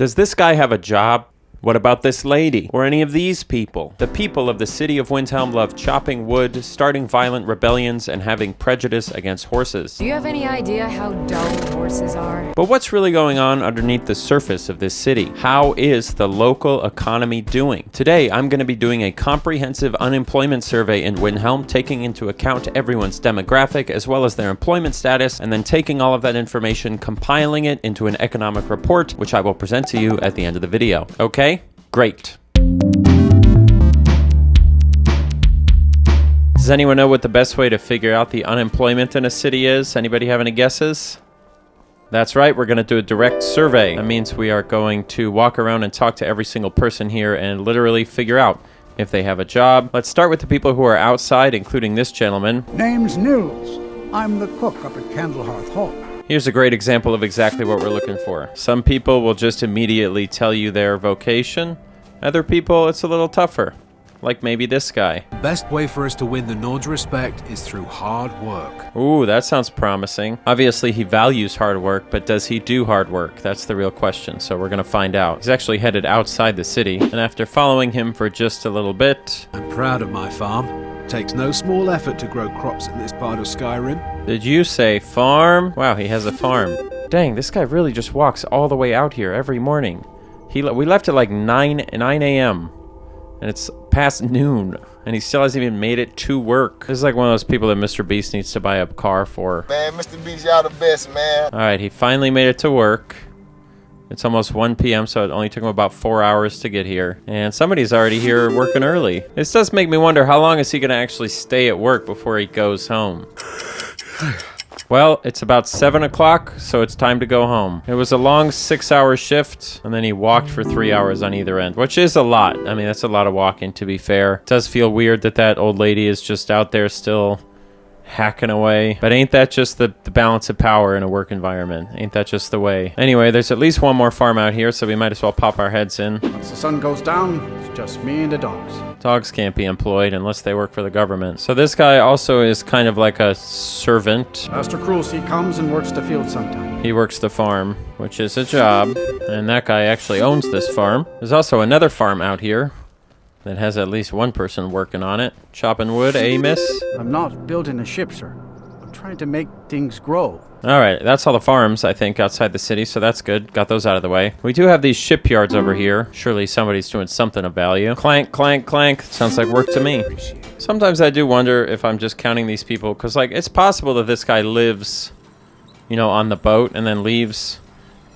Does this guy have a job? What about this lady? Or any of these people? The people of the city of Windhelm love chopping wood, starting violent rebellions, and having prejudice against horses. Do you have any idea how dull horses are? But what's really going on underneath the surface of this city? How is the local economy doing? Today, I'm going to be doing a comprehensive unemployment survey in Windhelm, taking into account everyone's demographic as well as their employment status, and then taking all of that information, compiling it into an economic report, which I will present to you at the end of the video. Okay? Great. Does anyone know what the best way to figure out the unemployment in a city is? Anybody have any guesses? That's right, we're going to do a direct survey. That means we are going to walk around and talk to every single person here and literally figure out if they have a job. Let's start with the people who are outside, including this gentleman. Name's Nils. I'm the cook up at Candlehearth Hall. Here's a great example of exactly what we're looking for. Some people will just immediately tell you their vocation. Other people, it's a little tougher. Like maybe this guy. The best way for us to win the Nord's respect is through hard work. Ooh, that sounds promising. Obviously, he values hard work, but does he do hard work? That's the real question, so we're gonna find out. He's actually headed outside the city, and after following him for just a little bit... I'm proud of my farm. Takes no small effort to grow crops in this part of Skyrim. Did you say farm? Wow, he has a farm. Dang, this guy really just walks all the way out here every morning. We left at like 9 a.m. and it's past noon, and he still hasn't even made it to work. This is like one of those people that Mr. Beast needs to buy a car for. Man, Mr. Beast, y'all the best, man. Alright, he finally made it to work. It's almost 1 p.m., so it only took him about 4 hours to get here. And somebody's already here working early. This does make me wonder, how long is he going to actually stay at work before he goes home? Well, it's about 7 o'clock, so it's time to go home. It was a long 6-hour shift, and then he walked for 3 hours on either end, which is a lot. I mean, that's a lot of walking, to be fair. It does feel weird that that old lady is just out there still hacking away. But ain't that just the balance of power in a work environment? Ain't that just the way? Anyway, there's at least one more farm out here, so we might as well pop our heads in. Once the sun goes down, it's just me and the dogs. Dogs can't be employed unless they work for the government. So this guy also is kind of like a servant. Master Cruelty comes and works the field sometime. He works the farm, which is a job. And that guy actually owns this farm. There's also another farm out here that has at least one person working on it. Chopping wood, eh, miss? I'm not building a ship, sir. I'm trying to make things grow. Alright, that's all the farms, I think, outside the city, so that's good. Got those out of the way. We do have these shipyards over here. Surely somebody's doing something of value. Clank, clank, clank. Sounds like work to me. Sometimes I do wonder if I'm just counting these people, because, like, it's possible that this guy lives, you know, on the boat and then leaves.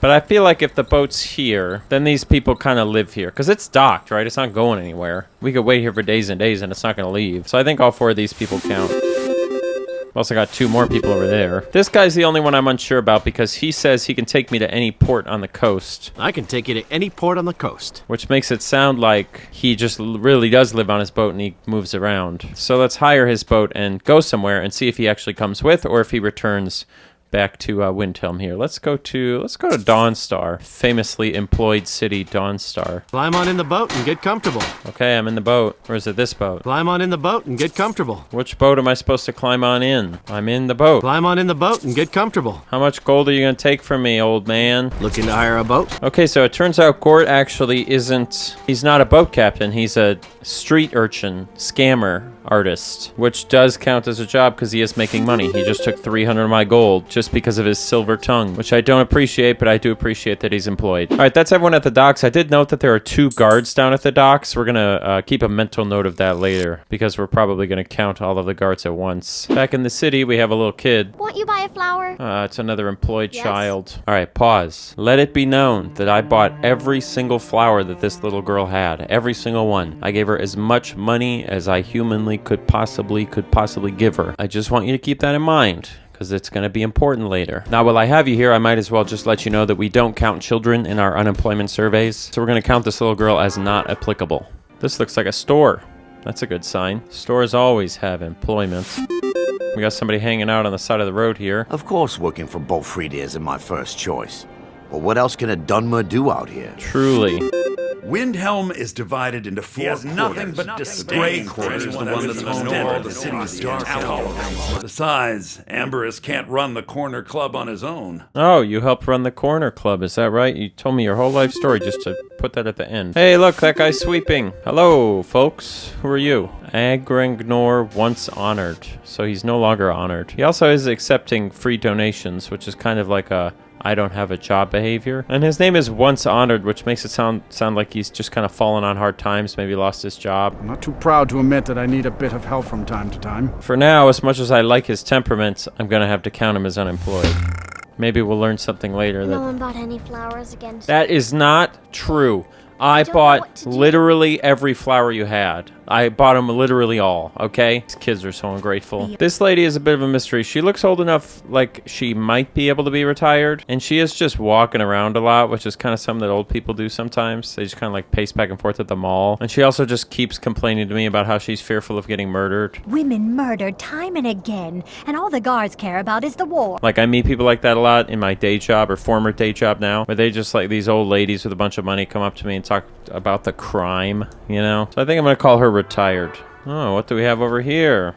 But I feel like if the boat's here, then these people kind of live here. Because it's docked, right? It's not going anywhere. We could wait here for days and days and it's not going to leave. So I think all 4 of these people count. I've also got 2 more people over there. This guy's the only one I'm unsure about because he says he can take me to any port on the coast. I can take you to any port on the coast. Which makes it sound like he just really does live on his boat and he moves around. So let's hire his boat and go somewhere and see if he actually comes with or if he returns back to Windhelm here. Let's go to Dawnstar. Famously employed city, Dawnstar. Climb on in the boat and get comfortable. Okay, I'm in the boat. Or is it this boat? Climb on in the boat and get comfortable. Which boat am I supposed to climb on in? I'm in the boat. Climb on in the boat and get comfortable. How much gold are you going to take from me, old man? Looking to hire a boat? Okay, so it turns out Gort actually he's not a boat captain. He's a street urchin, scammer artist, which does count as a job because he is making money. He just took 300 of my gold just because of his silver tongue, which I don't appreciate, but I do appreciate that he's employed. All right, that's everyone at the docks. I did note that there are 2 guards down at the docks. We're gonna keep a mental note of that later because we're probably gonna count all of the guards at once. Back in the city, we have a little kid. Won't you buy a flower? It's another employed child. All right, pause. Let it be known that I bought every single flower that this little girl had. Every single one. I gave her as much money as I humanly could possibly give her. I just want you to keep that in mind, because it's going to be important later. Now, while I have you here, I might as well just let you know that we don't count children in our unemployment surveys, so we're going to count this little girl as not applicable. This looks like a store. That's a good sign. Stores always have employment. We got somebody hanging out on the side of the road here. Of course working for Bolfrida isn't my first choice. But what else can a Dunmer do out here? Truly. Windhelm is divided into four. He has nothing but disdain for the one that's home to all the city's dark alcohols. Besides, Amberus can't run the corner club on his own. Oh, you helped run the corner club, is that right? You told me your whole life story just to put that at the end. Hey, look, that guy's sweeping. Hello, folks. Who are you? Agrangnor once honored, so he's no longer honored. He also is accepting free donations, which is kind of like a I don't have a job behavior. And his name is once honored, which makes it sound like he's just kind of fallen on hard times, maybe lost his job. I'm not too proud to admit that I need a bit of help from time to time. For now, as much as I like his temperament, I'm gonna have to count him as unemployed. Maybe we'll learn something later. No one bought any flowers again. That is not true. I bought literally every flower you had. I bought them literally all, okay? These kids are so ungrateful. This lady is a bit of a mystery. She looks old enough like she might be able to be retired, and she is just walking around a lot, which is kind of something that old people do sometimes. They just kind of like pace back and forth at the mall. And she also just keeps complaining to me about how she's fearful of getting murdered. Women murdered time and again, and all the guards care about is the war. Like, I meet people like that a lot in my day job, or former day job now, where they just like these old ladies with a bunch of money come up to me and talk about the crime, you know? So I think I'm gonna call her retired. Oh, what do we have over here?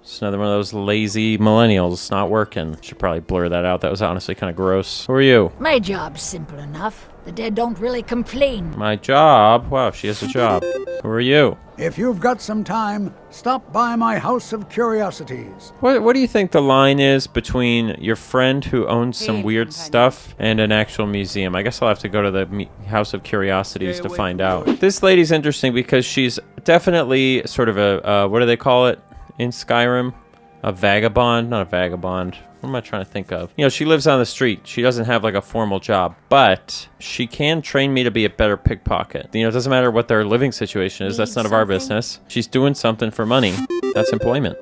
It's another one of those lazy millennials not working. Should probably blur that out. That was honestly kind of gross. Who are you? My job's simple enough. The dead don't really complain. My job? Wow, she has a job. Who are you? If you've got some time, stop by my House of Curiosities. What do you think the line is between your friend who owns some weird stuff and an actual museum? I guess I'll have to go to the House of Curiosities to find out. This lady's interesting because she's definitely sort of a, what do they call it in Skyrim? A vagabond? Not a vagabond. What am I trying to think of? You know, she lives on the street. She doesn't have like a formal job, but she can train me to be a better pickpocket. You know, it doesn't matter what their living situation is. That's none of our business. She's doing something for money. That's employment.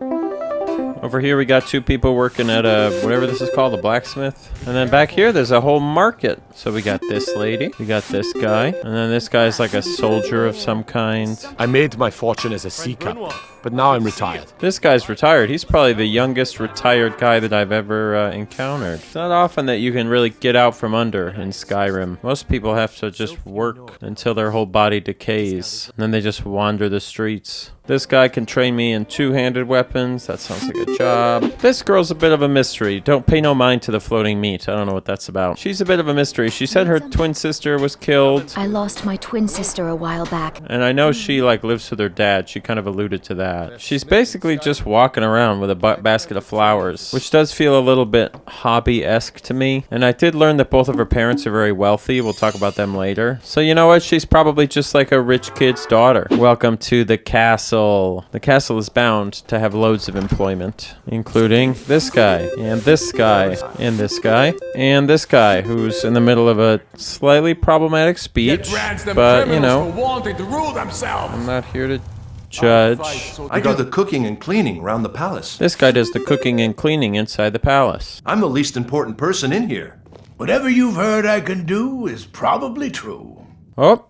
Over here we got two people working at a, whatever this is called, a blacksmith. And then back here there's a whole market. So we got this lady, we got this guy, and then this guy's like a soldier of some kind. I made my fortune as a sea captain, but now I'm retired. This guy's retired. He's probably the youngest retired guy that I've ever encountered. It's not often that you can really get out from under in Skyrim. Most people have to just work until their whole body decays, and then they just wander the streets. This guy can train me in two-handed weapons. That sounds like a job. This girl's a bit of a mystery. Don't pay no mind to the floating meat. I don't know what that's about. She's a bit of a mystery. She said her twin sister was killed. I lost my twin sister a while back. And I know she like lives with her dad. She kind of alluded to that. She's basically just walking around with a basket of flowers, which does feel a little bit hobby-esque to me. And I did learn that both of her parents are very wealthy. We'll talk about them later. So you know what? She's probably just like a rich kid's daughter. Welcome to the castle. The castle is bound to have loads of employment, including this guy, and this guy, and this guy, and this guy, who's in the middle of a slightly problematic speech, but, you know, I'm not here to judge. I do the cooking and cleaning around the palace. This guy does the cooking and cleaning inside the palace. I'm the least important person in here. Whatever you've heard I can do is probably true. Oh.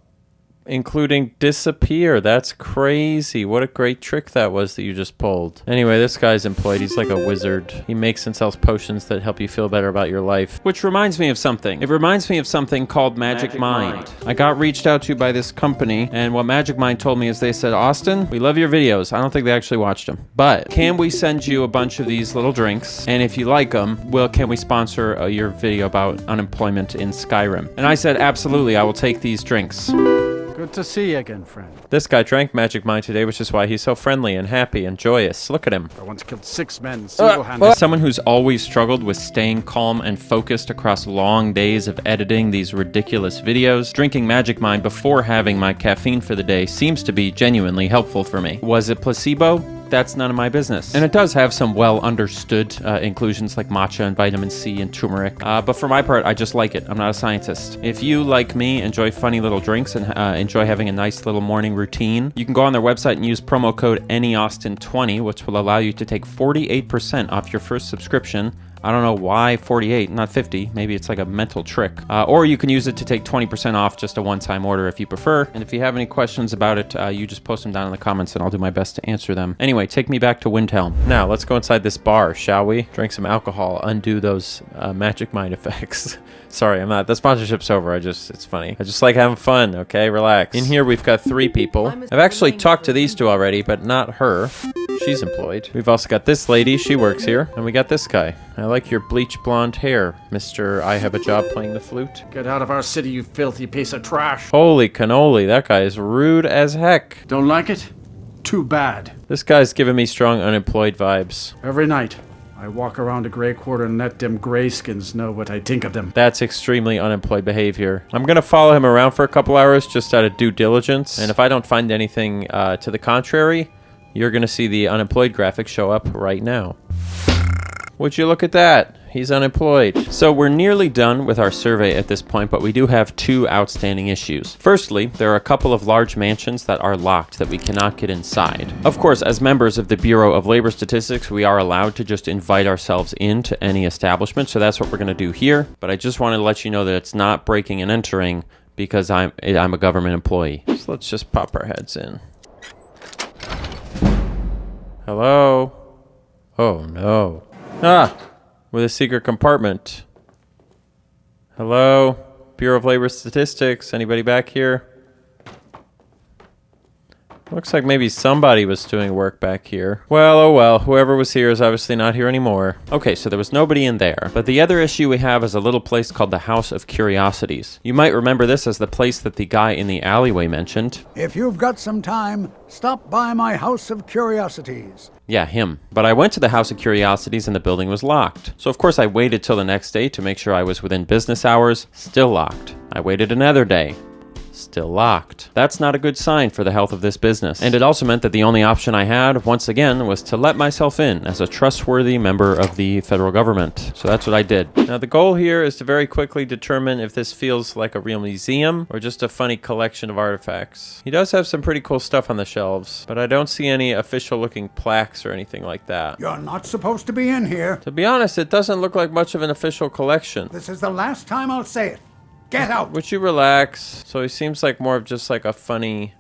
Including disappear. That's crazy. What a great trick that was that you just pulled. Anyway, this guy's employed. He's like a wizard. He makes and sells potions that help you feel better about your life. Which reminds me of something. It reminds me of something called Magic Mind. I got reached out to by this company, and what Magic Mind told me is they said, Austin, we love your videos. I don't think they actually watched them. But can we send you a bunch of these little drinks? And if you like them, can we sponsor your video about unemployment in Skyrim? And I said, absolutely, I will take these drinks. Good to see you again, friend. This guy drank Magic Mind today, which is why he's so friendly and happy and joyous. Look at him. I once killed 6 men single-handedly. Someone who's always struggled with staying calm and focused across long days of editing these ridiculous videos, drinking Magic Mind before having my caffeine for the day seems to be genuinely helpful for me. Was it placebo? That's none of my business. And it does have some well-understood inclusions like matcha and vitamin C and turmeric. But for my part, I just like it. I'm not a scientist. If you, like me, enjoy funny little drinks and enjoy having a nice little morning routine, you can go on their website and use promo code AnyAustin20, which will allow you to take 48% off your first subscription I don't know why 48, not 50. Maybe it's like a mental trick. Or you can use it to take 20% off, just a one-time order if you prefer. And if you have any questions about it, you just post them down in the comments and I'll do my best to answer them. Anyway, take me back to Windhelm. Now, let's go inside this bar, shall we? Drink some alcohol, undo those magic mind effects. Sorry, I'm not. The sponsorship's over. It's funny. I just like having fun, okay? Relax. In here, we've got 3 people. I've actually talked to these 2 already, but not her. She's employed. We've also got this lady. She works here. And we got this guy. I like your bleach blonde hair, Mr. I have a job playing the flute. Get out of our city, you filthy piece of trash. Holy cannoli. That guy is rude as heck. Don't like it? Too bad. This guy's giving me strong unemployed vibes. Every night, I walk around the Grey Quarter and let them greyskins know what I think of them. That's extremely unemployed behavior. I'm gonna follow him around for a couple hours just out of due diligence. And if I don't find anything to the contrary, you're gonna see the unemployed graphic show up right now. Would you look at that? He's unemployed. So we're nearly done with our survey at this point, but we do have 2 outstanding issues. Firstly, there are a couple of large mansions that are locked that we cannot get inside. Of course, as members of the Bureau of Labor Statistics, we are allowed to just invite ourselves into any establishment, so that's what we're gonna do here. But I just wanted to let you know that it's not breaking and entering because I'm a government employee. So let's just pop our heads in. Hello? Oh no. Ah! With a secret compartment. Hello? Bureau of Labor Statistics. Anybody back here? Looks like maybe somebody was doing work back here. Well, oh well. Whoever was here is obviously not here anymore. Okay, so there was nobody in there. But the other issue we have is a little place called the House of Curiosities. You might remember this as the place that the guy in the alleyway mentioned. If you've got some time, stop by my House of Curiosities. Yeah, him. But I went to the House of Curiosities and the building was locked. So of course I waited till the next day to make sure I was within business hours. Still locked. I waited another day. Still locked. That's not a good sign for the health of this business. And it also meant that the only option I had, once again, was to let myself in as a trustworthy member of the federal government. So that's what I did. Now the goal here is to very quickly determine if this feels like a real museum or just a funny collection of artifacts. He does have some pretty cool stuff on the shelves, but I don't see any official looking plaques or anything like that. You're not supposed to be in here. To be honest, it doesn't look like much of an official collection. This is the last time I'll say it. Get out! Would you relax? So he seems like more of just like a funny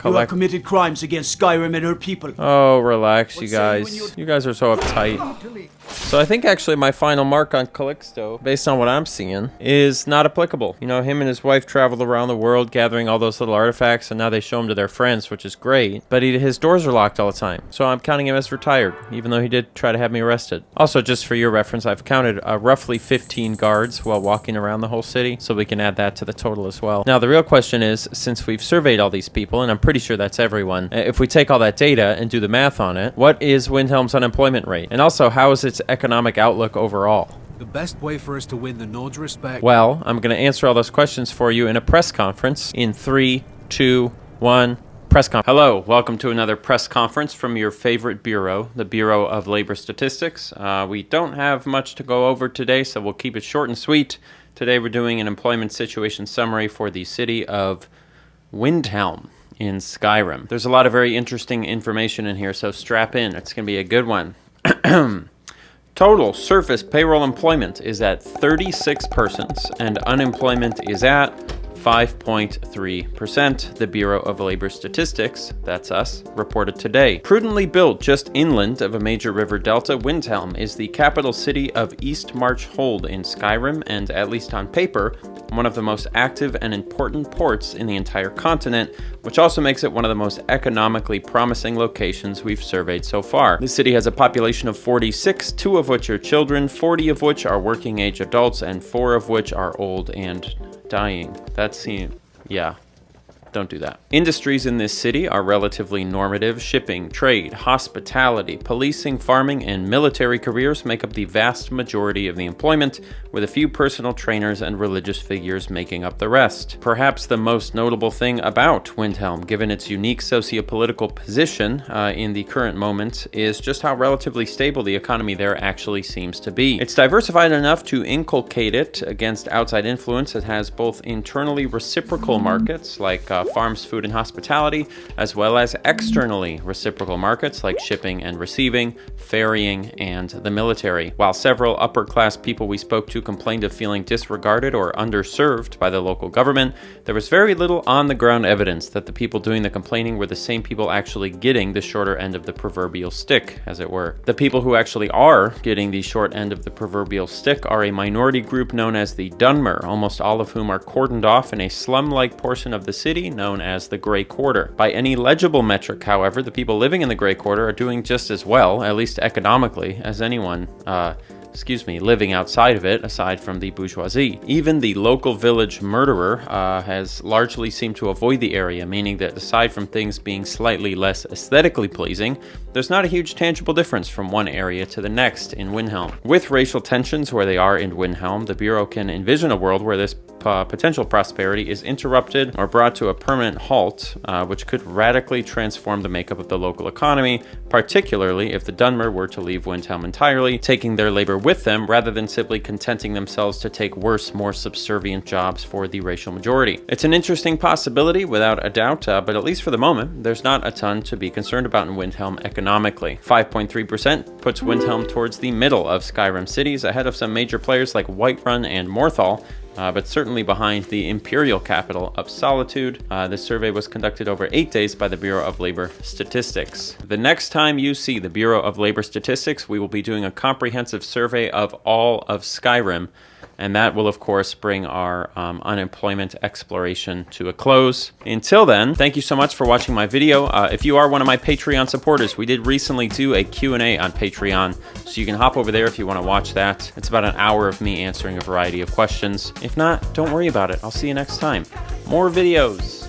You have committed crimes against Skyrim and her people. Oh, relax, you guys. You guys are so uptight. So I think actually my final mark on Calixto, based on what I'm seeing, is not applicable. You know, him and his wife traveled around the world gathering all those little artifacts, and now they show them to their friends, which is great. But his doors are locked all the time, so I'm counting him as retired, even though he did try to have me arrested. Also, just for your reference, I've counted roughly 15 guards while walking around the whole city, so we can add that to the total as well. Now, the real question is, since we've surveyed all these people, and I'm pretty sure that's everyone, if we take all that data and do the math on it, what is Windhelm's unemployment rate? And also, how is its economic outlook overall? The best way for us to win the Nord's respect... Well, I'm going to answer all those questions for you in a press conference in 3, 2, 1... Press conference. Hello, welcome to another press conference from your favorite bureau, the Bureau of Labor Statistics. We don't have much to go over today, so we'll keep it short and sweet. Today we're doing an employment situation summary for the city of Windhelm in Skyrim. There's a lot of very interesting information in here, so strap in. It's going to be a good one. Total surface payroll employment is at 36 persons, and unemployment is at 5.3%, the Bureau of Labor Statistics, that's us, reported today. Prudently built just inland of a major river delta, Windhelm is the capital city of East March Hold in Skyrim, and at least on paper, one of the most active and important ports in the entire continent, which also makes it one of the most economically promising locations we've surveyed so far. The city has a population of 46, 2 of which are children, 40 of which are working age adults, and 4 of which are old and dying. Yeah. Don't do that. Industries in this city are relatively normative. Shipping, trade, hospitality, policing, farming, and military careers make up the vast majority of the employment, with a few personal trainers and religious figures making up the rest. Perhaps the most notable thing about Windhelm, given its unique socio-political position in the current moment, is just how relatively stable the economy there actually seems to be. It's diversified enough to inculcate it against outside influence. It has both internally reciprocal markets, like farms, food, and hospitality, as well as externally reciprocal markets like shipping and receiving, ferrying, and the military. While several upper-class people we spoke to complained of feeling disregarded or underserved by the local government, there was very little on-the-ground evidence that the people doing the complaining were the same people actually getting the shorter end of the proverbial stick, as it were. The people who actually are getting the short end of the proverbial stick are a minority group known as the Dunmer, almost all of whom are cordoned off in a slum-like portion of the city known as the Grey Quarter. By any legible metric, however, the people living in the Grey Quarter are doing just as well, at least economically, as anyone living outside of it, aside from the bourgeoisie. Even the local village murderer has largely seemed to avoid the area, meaning that aside from things being slightly less aesthetically pleasing, there's not a huge tangible difference from one area to the next in Windhelm. With racial tensions where they are in Windhelm, the Bureau can envision a world where this potential prosperity is interrupted or brought to a permanent halt, which could radically transform the makeup of the local economy, particularly if the Dunmer were to leave Windhelm entirely, taking their labor with them rather than simply contenting themselves to take worse, more subservient jobs for the racial majority. It's an interesting possibility, without a doubt, but at least for the moment, there's not a ton to be concerned about in Windhelm economically. 5.3% puts Windhelm towards the middle of Skyrim cities, ahead of some major players like Whiterun and Morthal, but certainly behind the imperial capital of Solitude. This survey was conducted over 8 days by the Bureau of Labor Statistics. The next time you see the Bureau of Labor Statistics, we will be doing a comprehensive survey of all of Skyrim, and that will, of course, bring our unemployment exploration to a close. Until then, thank you so much for watching my video. If you are one of my Patreon supporters, we did recently do a Q&A on Patreon, so you can hop over there if you want to watch that. It's about an hour of me answering a variety of questions. If not, don't worry about it. I'll see you next time. More videos.